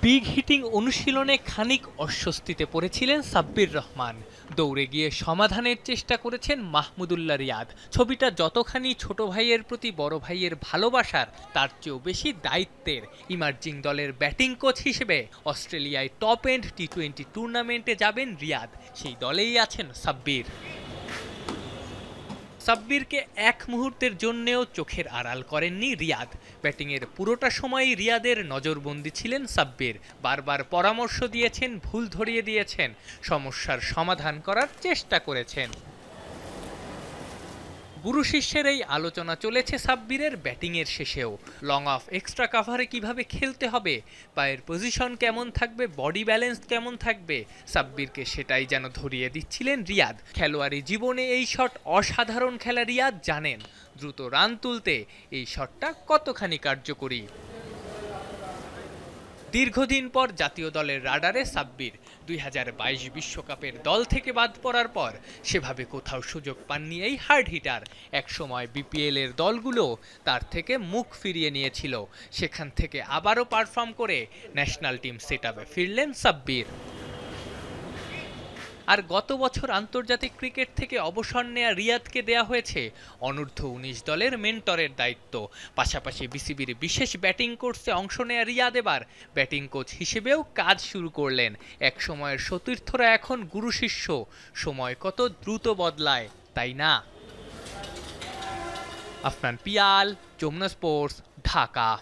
Big heating অনুশীলনে খানিক অস্বস্তিতে পড়েছিলেন সাব্বির রহমান। দৌড়ে গিয়ে সমাধানের চেষ্টা করেছেন মাহমুদুল্লাহ রিয়াদ। ছবিটা যতখানি ছোট ভাইয়ের প্রতি বড় ভাইয়ের ভালোবাসার, তার চেয়েও বেশি দায়িত্বের। ইমার্জিং দলের ব্যাটিং কোচ হিসেবে অস্ট্রেলিয়ায় টপ এন্ড টি-20 টুর্নামেন্টে যাবেন রিয়াদ। সেই দলেই আছেন সাব্বির। সাব্বিরকে এক মুহূর্তের জন্যেও চোখের আড়াল করেননি রিয়াদ। ব্যাটিংয়ের পুরোটা সময়ই রিয়াদের নজরবন্দি ছিলেন সাব্বির। বারবার পরামর্শ দিয়েছেন, ভুল ধরিয়ে দিয়েছেন, সমস্যার সমাধান করার চেষ্টা করেছেন। গুরু শিষ্যের এই আলোচনা চলেছে সাব্বিরের ব্যাটিংয়ের শেষেও। লং অফ এক্সট্রা কাভারে কিভাবে খেলতে হবে, পায়ের পজিশন কেমন থাকবে, বডি ব্যালেন্স কেমন থাকবে, সাব্বিরকে সেটাই যেন ধরিয়ে দিচ্ছিলেন রিয়াদ। খেলোয়াড়ি জীবনে এই শট অসাধারণ খেলা রিয়াদ জানেন। দ্রুত রান তুলতে এই শটটা কতখানি কার্যকরী। দীর্ঘদিন পর জাতীয় দলের রাডারে সাব্বির। 2022 বিশ্বকাপের দল থেকে বাদ পড়ার পর সেভাবে কোথাও সুযোগ পাননি এই হার্ড হিটার। একসময় বিপিএল এর দলগুলো তার থেকে মুখ ফিরিয়ে নিয়েছিল। সেখান থেকে আবারও পারফর্ম করে ন্যাশনাল টিম সেটআপে ফিরলেন সাব্বির। আর গত বছর আন্তর্জাতিক ক্রিকেট থেকে অবসর নেয়া রিয়াদকে দেয়া হয়েছে অনূর্ধ্ব-19 দলের মেন্টরের দায়িত্ব। পাশাপাশি বিসিবির বিশেষ ব্যাটিং কোর্সে অংশ নেয়া রিয়াদ এবার ব্যাটিং কোচ হিসেবেও কাজ শুরু করলেন। এক সময়ের সতীর্থরা এখন গুরু শিষ্য। সময় কত দ্রুত বদলায়, তাই না? আফনান পিয়াল, যমুনা স্পোর্টস, ঢাকা।